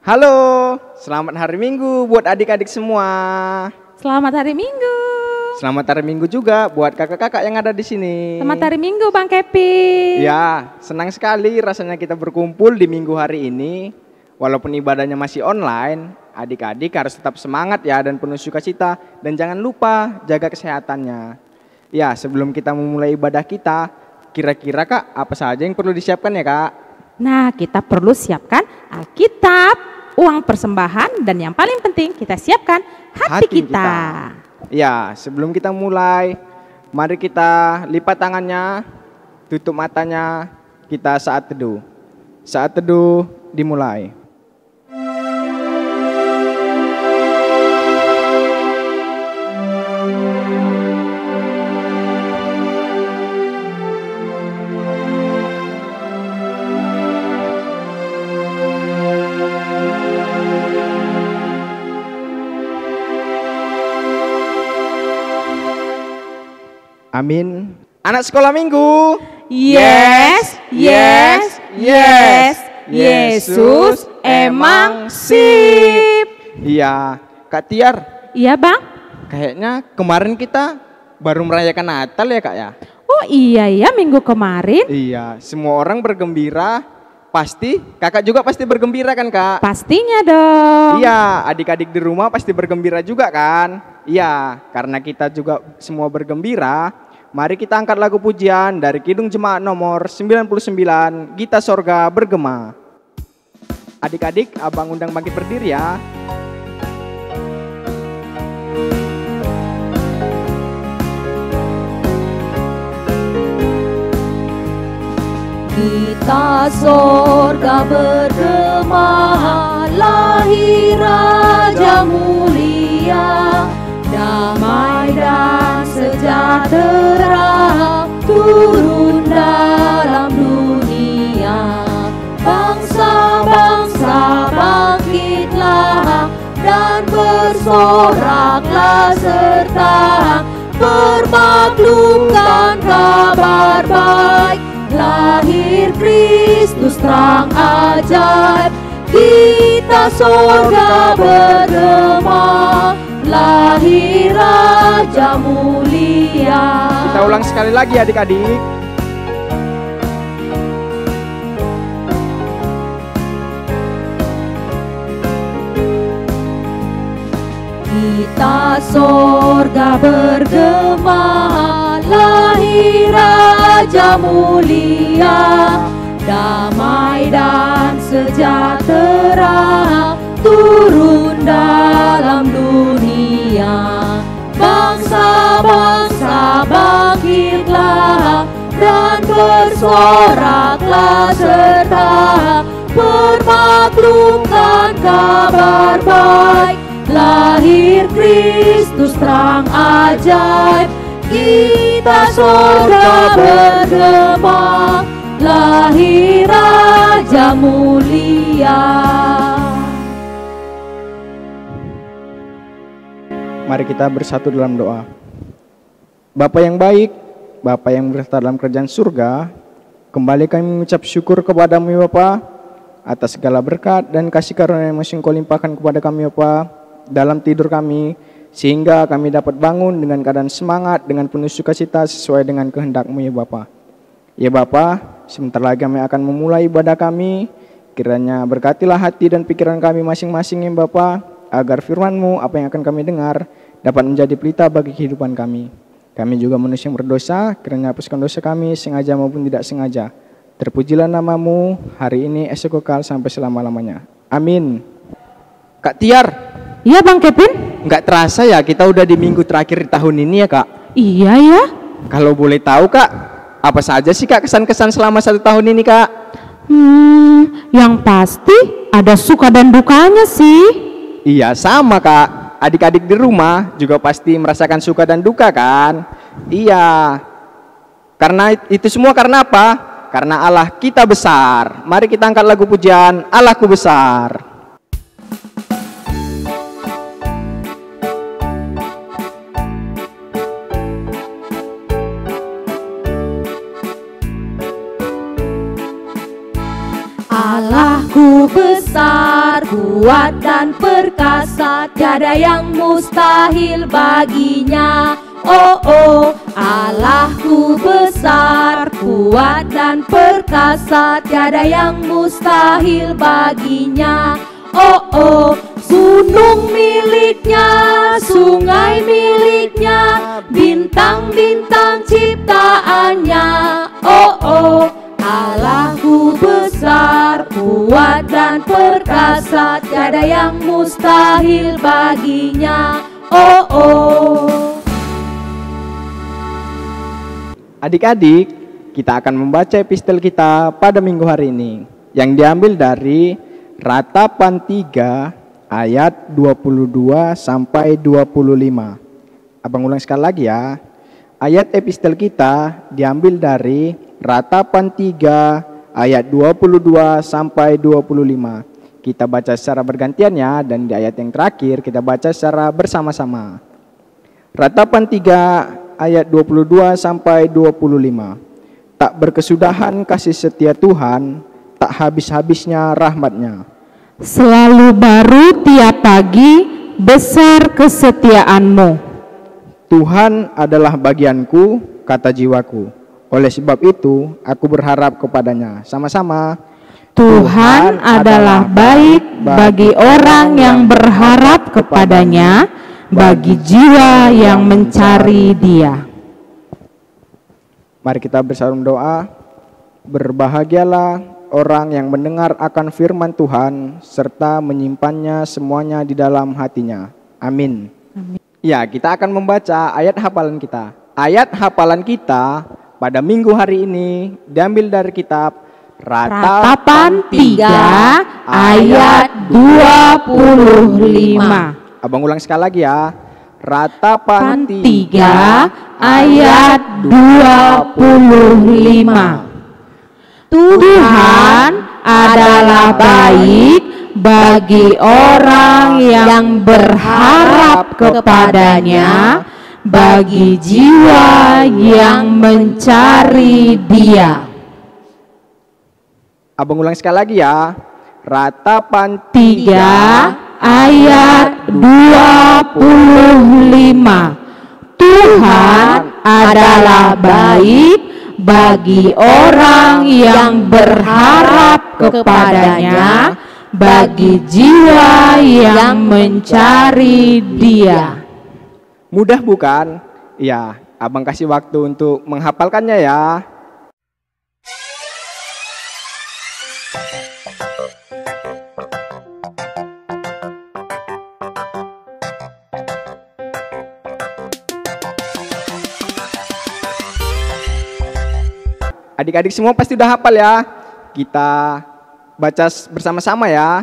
Halo, selamat hari Minggu buat adik-adik semua. Selamat hari Minggu. Selamat hari Minggu juga buat kakak-kakak yang ada di sini. Selamat hari Minggu, Bang Kevin. Ya, senang sekali rasanya kita berkumpul di minggu hari ini. Walaupun ibadahnya masih online, adik-adik harus tetap semangat ya dan penuh sukacita. Dan jangan lupa jaga kesehatannya. Ya, sebelum kita memulai ibadah kita, kira-kira Kak, apa saja yang perlu disiapkan ya Kak? Nah, kita perlu siapkan Alkitab, uang persembahan, dan yang paling penting kita siapkan hati kita. Ya, sebelum kita mulai, mari kita lipat tangannya, tutup matanya, kita saat teduh. Saat teduh dimulai. Amin. Anak sekolah minggu. Yes, yes, yes. Yesus emang sip. Iya, Kak Tiar. Iya, Bang. Kayaknya kemarin kita baru merayakan Natal ya Kak ya? Oh iya ya, minggu kemarin. Iya, semua orang bergembira. Pasti, kakak juga pasti bergembira kan Kak? Pastinya dong. Iya, adik-adik di rumah pasti bergembira juga kan? Iya, karena kita juga semua bergembira. Mari kita angkat lagu pujian dari Kidung Jemaat nomor 99, Gita Sorga Bergema. Adik-adik, abang undang bangkit berdiri ya. Gita sorga bergema, lahir Raja mulia, damai dan sejahtera turun dalam dunia. Bangsa-bangsa bangkitlah dan bersoraklah serta bermaklumkan kabar baik. Lahir Kristus terang ajaib, kita sorga bergema, lahir Raja mulia. Kita ulang sekali lagi adik-adik. Kita sorga bergema, lahir Raja mulia, damai dan sejahtera turun dalam dunia. Bangsa-bangsa bangkitlah dan bersoraklah serta bermaklumkan kabar baik. Lahir Kristus terang ajaib, kita sorga bergema, lahir Raja mulia. Mari kita bersatu dalam doa. Bapa yang baik, Bapa yang berserta dalam kerajaan surga, kembali kami mengucap syukur kepadamu ya Bapa, atas segala berkat dan kasih karunia yang masih Engkau limpahkan kepada kami ya Bapa, dalam tidur kami, sehingga kami dapat bangun dengan keadaan semangat, dengan penuh sukacita sesuai dengan kehendak-Mu ya Bapa. Ya Bapa, sebentar lagi kami akan memulai ibadah kami, kiranya berkatilah hati dan pikiran kami masing-masing ya Bapa, agar firman-Mu apa yang akan kami dengar dapat menjadi pelita bagi kehidupan kami. Kami juga manusia yang berdosa, kiranya hapuskan dosa kami sengaja maupun tidak sengaja. Terpujilah nama-Mu hari ini, esok kekal sampai selama-lamanya. Amin. Kak Tiar. Iya, Bang Kevin. Nggak terasa ya kita udah di minggu terakhir di tahun ini ya Kak? Iya ya. Kalau boleh tahu Kak, apa saja sih Kak kesan-kesan selama 1 tahun ini Kak? Yang pasti ada suka dan dukanya sih. Iya sama Kak, adik-adik di rumah juga pasti merasakan suka dan duka kan? Iya, karena itu semua karena apa? Karena Allah kita besar. Mari kita angkat lagu pujian, Allahku besar. Allahku besar, kuat dan perkasa, tiada yang mustahil baginya. Oh oh, Allahku besar, kuat dan perkasa, tiada yang mustahil baginya. Oh oh, gunung miliknya, sungai miliknya, bintang-bintang ciptaannya. Oh oh, Allahku besar, kuat dan perkasa, tiada yang mustahil baginya. Oh oh. Adik-adik, kita akan membaca epistel kita pada minggu hari ini yang diambil dari Ratapan 3 ayat 22 sampai 25. Abang ulang sekali lagi ya. Ayat epistel kita diambil dari Ratapan 3 ayat 22 sampai 25. Kita baca secara bergantian ya, dan di ayat yang terakhir kita baca secara bersama-sama. Ratapan 3 ayat 22 sampai 25. Tak berkesudahan kasih setia Tuhan, tak habis-habisnya rahmat-Nya. Selalu baru tiap pagi, besar kesetiaan-Mu. Tuhan adalah bagianku, kata jiwaku. Oleh sebab itu, aku berharap kepadanya. Sama-sama. Tuhan adalah baik bagi orang yang berharap kepadanya, bagi jiwa yang mencari Dia. Mari kita bersama doa. Berbahagialah orang yang mendengar akan firman Tuhan serta menyimpannya semuanya di dalam hatinya. Amin. Ya, kita akan membaca ayat hafalan kita. Ayat hafalan kita pada minggu hari ini diambil dari kitab Ratapan 3 ayat 25. Abang ulang sekali lagi ya. Ratapan 3 ayat 25. Tuhan adalah baik bagi orang yang berharap kepadanya, bagi jiwa yang mencari Dia. Abang ulang sekali lagi ya. Ratapan 3 ayat 25. Tuhan adalah baik bagi orang yang berharap kepadanya, bagi jiwa yang mencari Dia. Mudah bukan? Ya, abang kasih waktu untuk menghafalkannya ya. Adik-adik semua pasti udah hafal ya. Kita baca bersama-sama ya.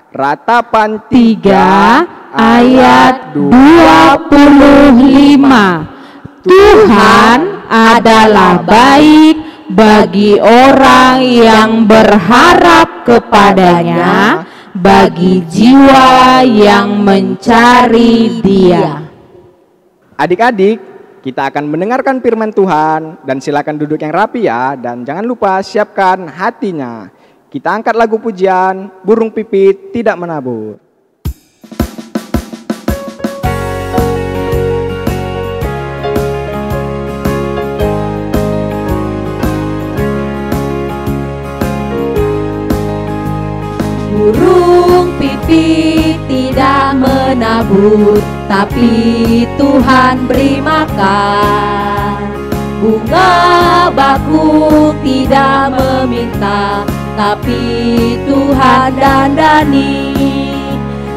Ratapan 3 ayat 25. Tuhan adalah baik bagi orang yang berharap kepadanya, bagi jiwa yang mencari Dia. Adik-adik, kita akan mendengarkan firman Tuhan, dan silakan duduk yang rapi ya, dan jangan lupa siapkan hatinya. Kita angkat lagu pujian, Burung Pipit Tidak Menabur. Burung pipit tidak menabur, tapi Tuhan beri makan. Bunga bakung tidak meminta, tapi Tuhan dandani.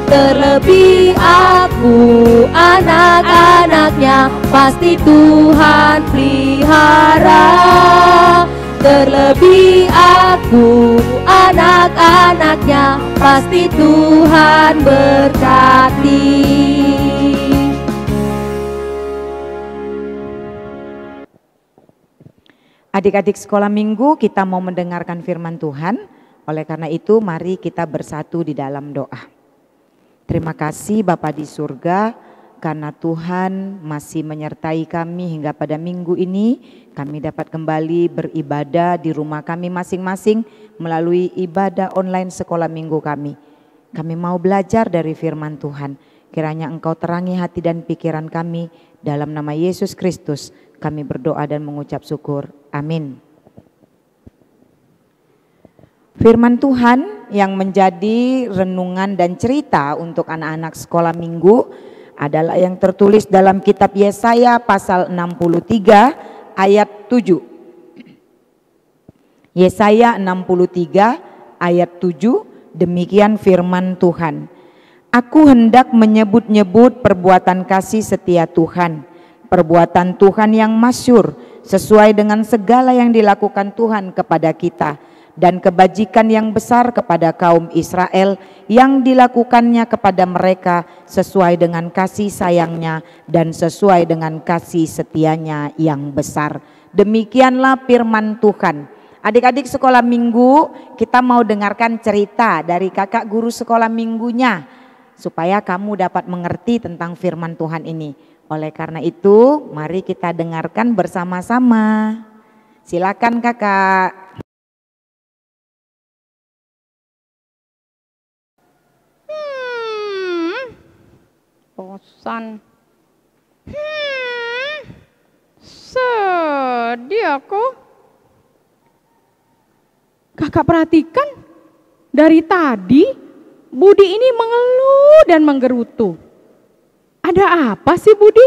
Terlebih aku, anak-anaknya, pasti Tuhan pelihara. Terlebih aku, anak-anaknya, pasti Tuhan berkati. Adik-adik sekolah minggu, kita mau mendengarkan firman Tuhan. Oleh karena itu, mari kita bersatu di dalam doa. Terima kasih Bapa di surga, karena Tuhan masih menyertai kami hingga pada minggu ini. Kami dapat kembali beribadah di rumah kami masing-masing melalui ibadah online sekolah minggu kami. Kami mau belajar dari firman Tuhan. Kiranya Engkau terangi hati dan pikiran kami. Dalam nama Yesus Kristus kami berdoa dan mengucap syukur. Amin. Firman Tuhan yang menjadi renungan dan cerita untuk anak-anak sekolah minggu adalah yang tertulis dalam kitab Yesaya pasal 63 ayat 7. Yesaya 63 ayat 7, demikian firman Tuhan. Aku hendak menyebut-nyebut perbuatan kasih setia Tuhan, perbuatan Tuhan yang masyhur sesuai dengan segala yang dilakukan Tuhan kepada kita, dan kebajikan yang besar kepada kaum Israel yang dilakukannya kepada mereka sesuai dengan kasih sayangnya dan sesuai dengan kasih setianya yang besar. Demikianlah firman Tuhan. Adik-adik sekolah minggu, kita mau dengarkan cerita dari kakak guru sekolah minggunya supaya kamu dapat mengerti tentang firman Tuhan ini. Oleh karena itu, mari kita dengarkan bersama-sama. Silakan kakak. Bosan. Sedih aku. Kakak perhatikan dari tadi Budi ini mengeluh dan menggerutu. Ada apa sih Budi?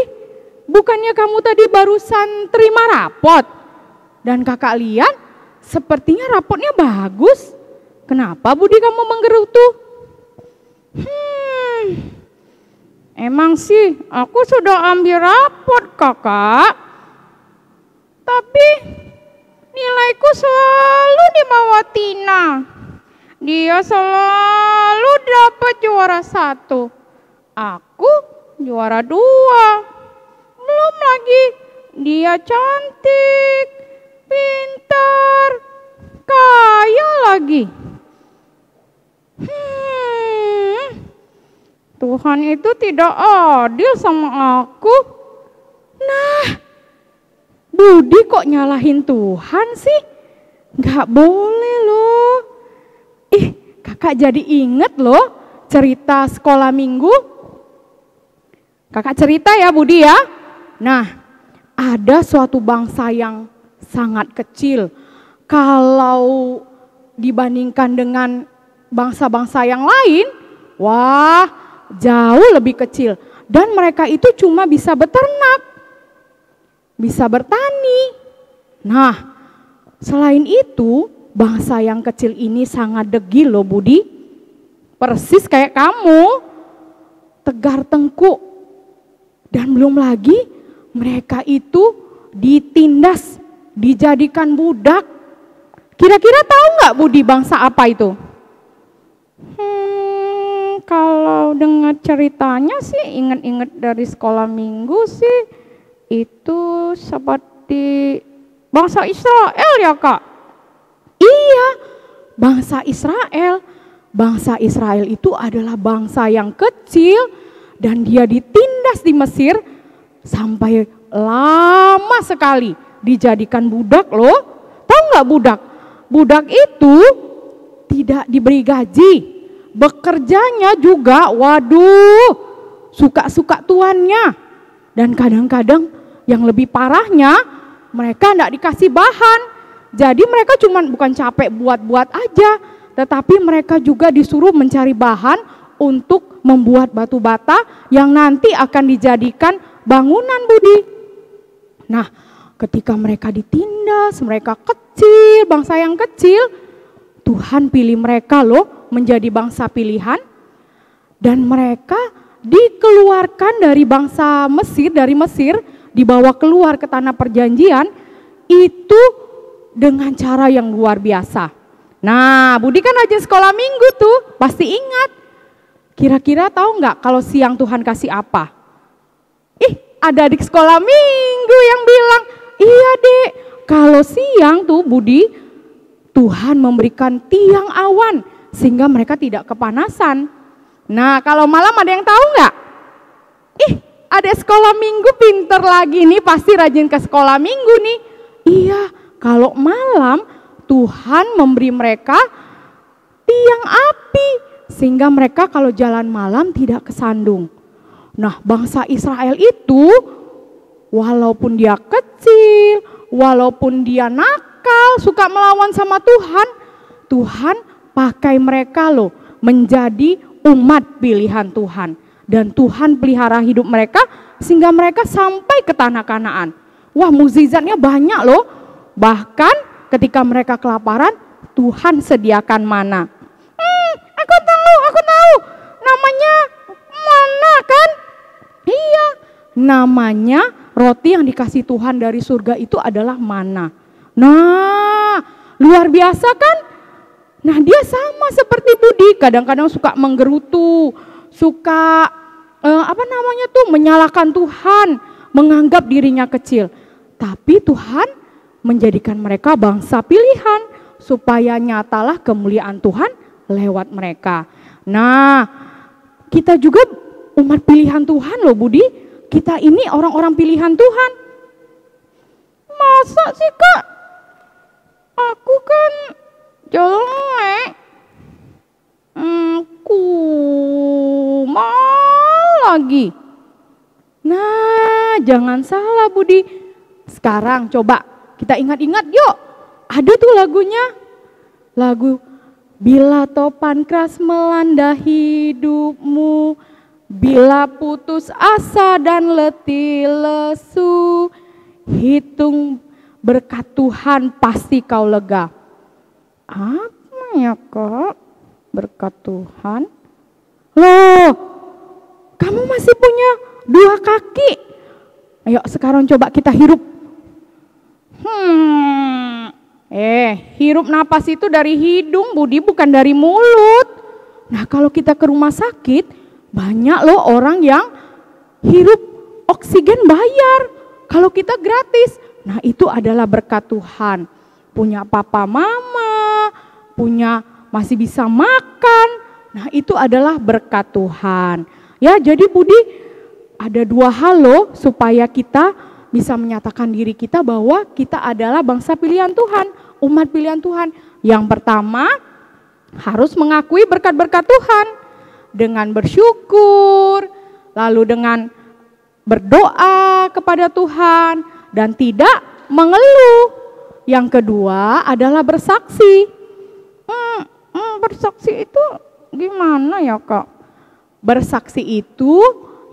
Bukannya kamu tadi barusan terima rapot? Dan kakak lihat sepertinya rapotnya bagus. Kenapa Budi kamu menggerutu? Emang sih aku sudah ambil rapot kakak. Tapi nilaiku selalu di bawah Tina. Dia selalu dapat juara 1. Aku juara 2. Belum lagi dia cantik, pintar, kaya lagi. Tuhan itu tidak adil sama aku. Nah, Budi kok nyalahin Tuhan sih? Gak boleh loh. Kakak jadi inget loh cerita sekolah minggu. Kakak cerita ya Budi ya. Nah, ada suatu bangsa yang sangat kecil. Kalau dibandingkan dengan bangsa-bangsa yang lain, wah jauh lebih kecil. Dan mereka itu cuma bisa beternak, bisa bertani. Nah, selain itu bangsa yang kecil ini sangat degil loh Budi. Persis kayak kamu, tegar tengkuk. Dan belum lagi mereka itu ditindas, dijadikan budak. Kira-kira tahu nggak Budi bangsa apa itu? Kalau dengar ceritanya sih inget-inget dari sekolah minggu sih itu seperti bangsa Israel ya kak? Iya, bangsa Israel. Bangsa Israel itu adalah bangsa yang kecil dan dia ditindas di Mesir sampai lama sekali dijadikan budak loh. Tahu nggak budak? Budak itu tidak diberi gaji. Bekerjanya juga, waduh, suka-suka tuannya. Dan kadang-kadang yang lebih parahnya, mereka enggak dikasih bahan. Jadi mereka bukan capek buat-buat aja, tetapi mereka juga disuruh mencari bahan untuk membuat batu bata yang nanti akan dijadikan bangunan Budi. Nah, ketika mereka ditindas, mereka kecil, bangsa yang kecil, Tuhan pilih mereka loh menjadi bangsa pilihan, dan mereka dikeluarkan dari bangsa Mesir, dibawa keluar ke tanah perjanjian itu dengan cara yang luar biasa. Nah, Budi kan aja sekolah minggu tuh, pasti ingat. Kira-kira tahu nggak kalau siang Tuhan kasih apa? Ada adik sekolah minggu yang bilang, iya dek, kalau siang tuh Budi, Tuhan memberikan tiang awan sehingga mereka tidak kepanasan. Nah, kalau malam ada yang tahu nggak? Adik sekolah minggu pinter lagi nih, pasti rajin ke sekolah minggu nih. Iya, kalau malam Tuhan memberi mereka tiang api Sehingga mereka kalau jalan malam tidak kesandung. Nah, bangsa Israel itu walaupun dia kecil, walaupun dia nakal, suka melawan sama Tuhan, Tuhan pakai mereka loh menjadi umat pilihan Tuhan. Dan Tuhan pelihara hidup mereka sehingga mereka sampai ke tanah Kanaan. Wah, mukjizatnya banyak loh. Bahkan ketika mereka kelaparan, Tuhan sediakan mana. Aku tahu, namanya mana kan? Iya, namanya roti yang dikasih Tuhan dari surga itu adalah mana. Nah, luar biasa kan? Nah, dia sama seperti Budi, kadang-kadang suka menggerutu, suka menyalahkan Tuhan, menganggap dirinya kecil. Tapi Tuhan menjadikan mereka bangsa pilihan supaya nyatalah kemuliaan Tuhan lewat mereka. Nah, kita juga umat pilihan Tuhan loh Budi. Kita ini orang-orang pilihan Tuhan. Masa sih Kak? Aku kan jelek. Kumal lagi. Nah, jangan salah Budi. Sekarang coba kita ingat-ingat yuk. Ada tuh lagunya. Lagu bila topan keras melanda hidupmu, bila putus asa dan letih lesu, hitung berkat Tuhan pasti kau lega. Apa ya Kak? Berkat Tuhan? Loh, kamu masih punya 2 kaki. Ayo sekarang coba kita hirup. Hirup napas itu dari hidung Budi, bukan dari mulut. Nah kalau kita ke rumah sakit, banyak loh orang yang hirup oksigen bayar. Kalau kita gratis, nah itu adalah berkat Tuhan. Punya papa mama, punya masih bisa makan, nah itu adalah berkat Tuhan. Ya jadi Budi, ada 2 hal loh supaya kita bisa menyatakan diri kita bahwa kita adalah bangsa pilihan Tuhan, umat pilihan Tuhan. Yang pertama, harus mengakui berkat-berkat Tuhan dengan bersyukur, lalu dengan berdoa kepada Tuhan dan tidak mengeluh. Yang kedua adalah bersaksi. Bersaksi itu gimana ya Kak? Bersaksi itu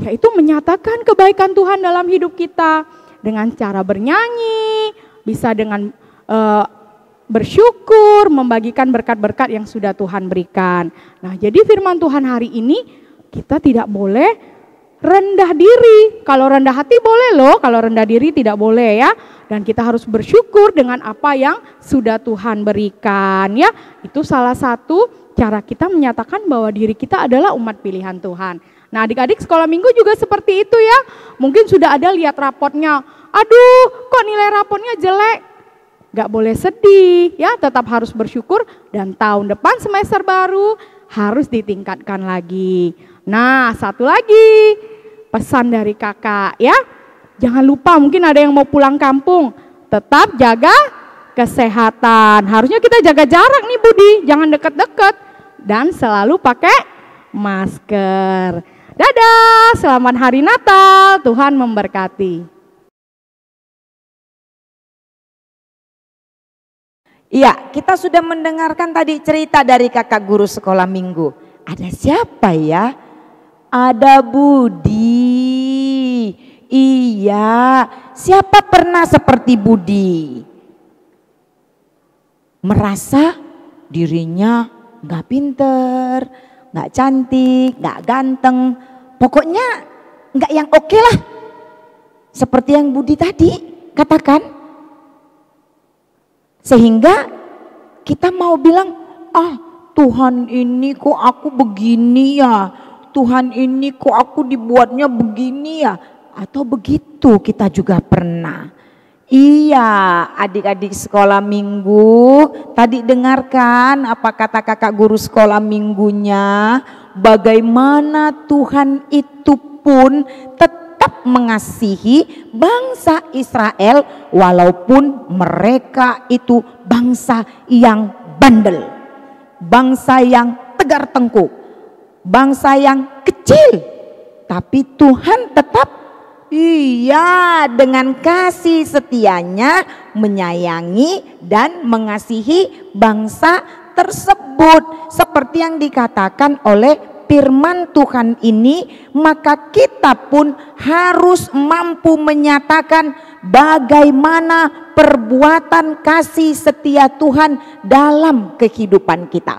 yaitu menyatakan kebaikan Tuhan dalam hidup kita dengan cara bernyanyi, bisa dengan bersyukur, membagikan berkat-berkat yang sudah Tuhan berikan. Nah, jadi firman Tuhan hari ini kita tidak boleh rendah diri. Kalau rendah hati boleh loh, kalau rendah diri tidak boleh ya. Dan kita harus bersyukur dengan apa yang sudah Tuhan berikan ya. Itu salah satu cara kita menyatakan bahwa diri kita adalah umat pilihan Tuhan. Nah, adik-adik sekolah minggu juga seperti itu ya. Mungkin sudah ada lihat raportnya. Aduh, kok nilai raportnya jelek? Gak boleh sedih ya, tetap harus bersyukur dan tahun depan semester baru harus ditingkatkan lagi. Nah, satu lagi pesan dari kakak ya. Jangan lupa mungkin ada yang mau pulang kampung, tetap jaga kesehatan. Harusnya kita jaga jarak nih Budi, jangan deket-deket dan selalu pakai masker. Dadah, selamat hari Natal, Tuhan memberkati. Iya, kita sudah mendengarkan tadi cerita dari kakak guru sekolah minggu. Ada siapa ya? Ada Budi. Iya, siapa pernah seperti Budi? Merasa dirinya gak pinter, gak cantik, gak ganteng. Pokoknya gak yang oke lah. Seperti yang Budi tadi katakan. Sehingga kita mau bilang, Tuhan ini kok aku begini ya, Tuhan ini kok aku dibuatnya begini ya, atau begitu kita juga pernah. Iya, adik-adik sekolah minggu, tadi dengarkan apa kata kakak guru sekolah minggunya, bagaimana Tuhan itu pun tetap mengasihi bangsa Israel walaupun mereka itu bangsa yang bandel, bangsa yang tegar tengkuk, bangsa yang kecil, tapi Tuhan tetap dengan kasih setianya menyayangi dan mengasihi bangsa tersebut. Seperti yang dikatakan oleh firman Tuhan ini, maka kita pun harus mampu menyatakan bagaimana perbuatan kasih setia Tuhan dalam kehidupan kita.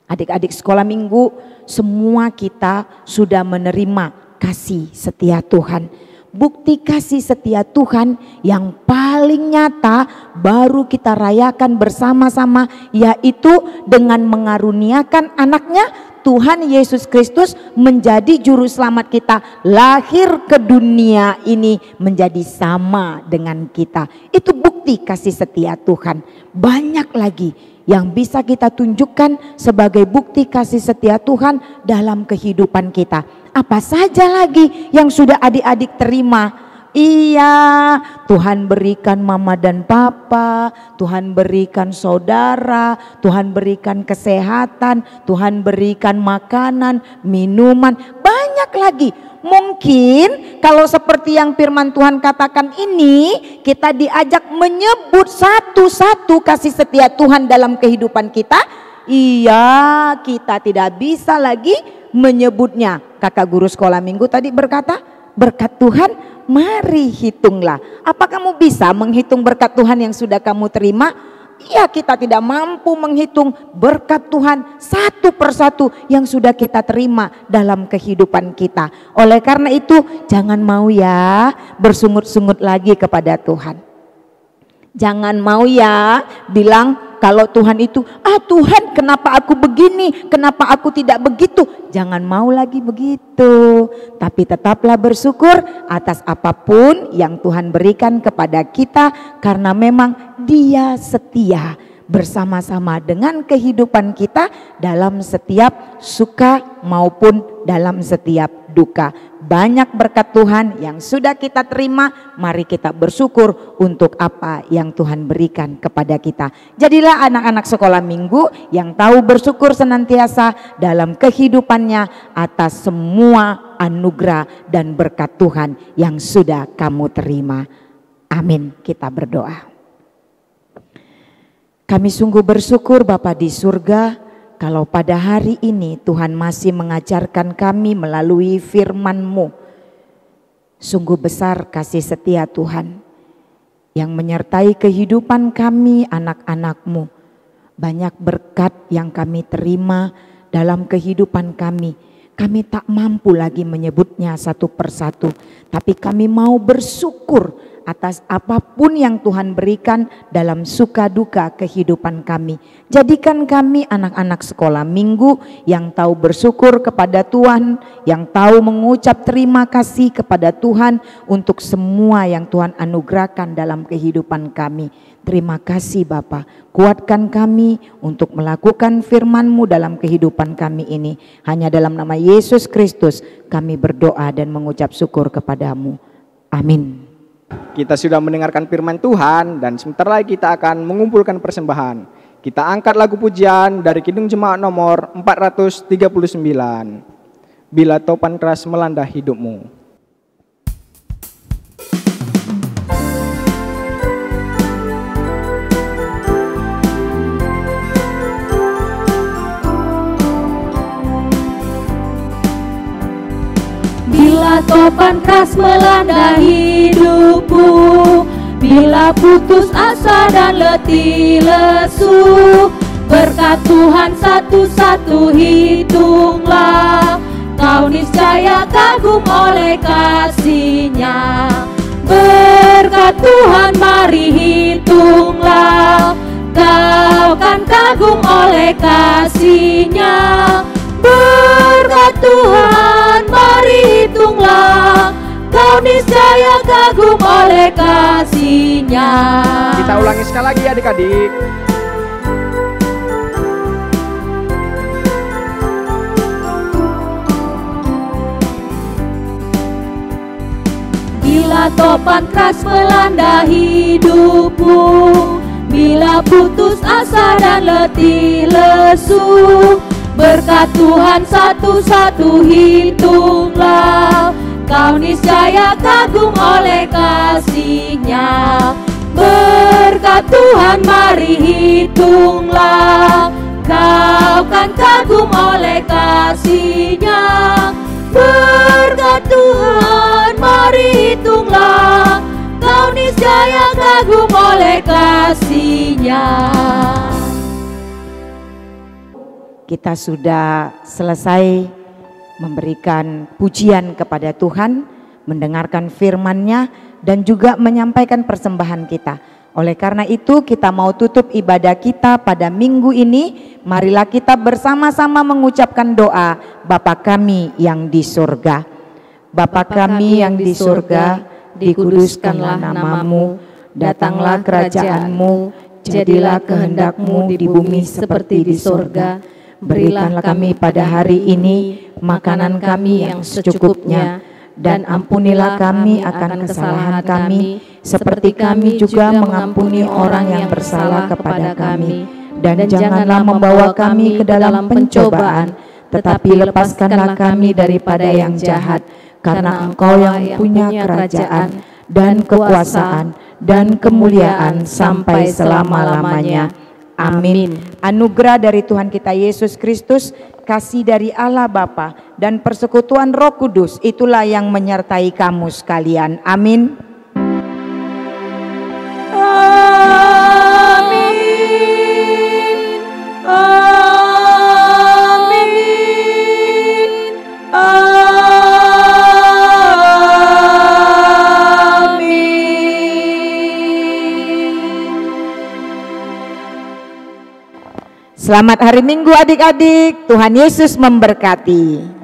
Adik-adik sekolah minggu, semua kita sudah menerima kasih setia Tuhan. Bukti kasih setia Tuhan yang paling nyata baru kita rayakan bersama-sama, yaitu dengan mengaruniakan anaknya Tuhan Yesus Kristus menjadi juru selamat kita, lahir ke dunia ini menjadi sama dengan kita. Itu bukti kasih setia Tuhan. Banyak lagi yang bisa kita tunjukkan sebagai bukti kasih setia Tuhan dalam kehidupan kita. Apa saja lagi yang sudah adik-adik terima? Iya, Tuhan berikan mama dan papa, Tuhan berikan saudara, Tuhan berikan kesehatan, Tuhan berikan makanan, minuman, banyak lagi. Mungkin kalau seperti yang firman Tuhan katakan ini, kita diajak menyebut satu-satu kasih setia Tuhan dalam kehidupan kita. Iya, kita tidak bisa lagi menyebutnya. Kakak guru sekolah minggu tadi berkata, berkat Tuhan mari hitunglah. Apa kamu bisa menghitung berkat Tuhan yang sudah kamu terima? Ya, kita tidak mampu menghitung berkat Tuhan satu persatu yang sudah kita terima dalam kehidupan kita. Oleh karena itu jangan mau ya bersungut-sungut lagi kepada Tuhan. Jangan mau ya bilang kalau Tuhan itu, Tuhan kenapa aku begini, kenapa aku tidak begitu. Jangan mau lagi begitu. Tapi tetaplah bersyukur atas apapun yang Tuhan berikan kepada kita, karena memang Dia setia bersama-sama dengan kehidupan kita dalam setiap suka maupun dalam setiap duka. Banyak berkat Tuhan yang sudah kita terima, mari kita bersyukur untuk apa yang Tuhan berikan kepada kita. Jadilah anak-anak sekolah minggu yang tahu bersyukur senantiasa dalam kehidupannya atas semua anugerah dan berkat Tuhan yang sudah kamu terima. Amin. Kita berdoa. Kami sungguh bersyukur Bapa di surga, kalau pada hari ini Tuhan masih mengajarkan kami melalui firman-Mu. Sungguh besar kasih setia Tuhan yang menyertai kehidupan kami anak-anak-Mu. Banyak berkat yang kami terima dalam kehidupan kami. Kami tak mampu lagi menyebutnya satu persatu, tapi kami mau bersyukur atas apapun yang Tuhan berikan dalam suka duka kehidupan kami. Jadikan kami anak-anak sekolah minggu yang tahu bersyukur kepada Tuhan, yang tahu mengucap terima kasih kepada Tuhan untuk semua yang Tuhan anugerahkan dalam kehidupan kami. Terima kasih Bapa, kuatkan kami untuk melakukan firman-Mu dalam kehidupan kami ini. Hanya dalam nama Yesus Kristus kami berdoa dan mengucap syukur kepadamu. Amin. Kita sudah mendengarkan firman Tuhan dan sebentar lagi kita akan mengumpulkan persembahan. Kita angkat lagu pujian dari Kidung Jemaat nomor 439. Bila topan keras melanda hidupmu. Bila topan keras melanda hidupmu, bila putus asa dan letih lesu, berkat Tuhan satu-satu hitunglah, kau niscaya kagum oleh kasih-Nya. Berkat Tuhan mari hitunglah, kau kan kagum oleh kasih-Nya. Berkat Tuhan mari hitunglah, kau niscaya kagum oleh kasih-Nya. Kita ulangi sekali lagi adik-adik. Bila topan keras melanda hidupmu, bila putus asa dan letih lesu, Berkat Tuhan satu-satu hitunglah, kau niscaya kagum oleh kasih-Nya. Berkat Tuhan mari hitunglah, kau kan kagum oleh kasih-Nya. Berkat Tuhan mari hitunglah, kau niscaya kagum oleh kasih-Nya. Kita sudah selesai memberikan pujian kepada Tuhan, mendengarkan firman-Nya, dan juga menyampaikan persembahan kita. Oleh karena itu kita mau tutup ibadah kita pada minggu ini. Marilah kita bersama-sama mengucapkan doa Bapa kami yang di surga. Bapa kami yang di surga, dikuduskanlah namamu, datanglah kerajaan-Mu, jadilah kehendak-Mu di bumi seperti di surga. Berilah kami pada hari ini makanan kami yang secukupnya, dan ampunilah kami akan kesalahan kami, seperti kami juga mengampuni orang yang bersalah kepada kami. Dan janganlah membawa kami ke dalam pencobaan, tetapi lepaskanlah kami daripada yang jahat, karena Engkau yang punya kerajaan dan kekuasaan dan kemuliaan sampai selama-lamanya. Amin. Anugerah dari Tuhan kita Yesus Kristus, kasih dari Allah Bapa, dan persekutuan Roh Kudus itulah yang menyertai kamu sekalian. Amin. Amin. Amin. Selamat hari Minggu adik-adik, Tuhan Yesus memberkati.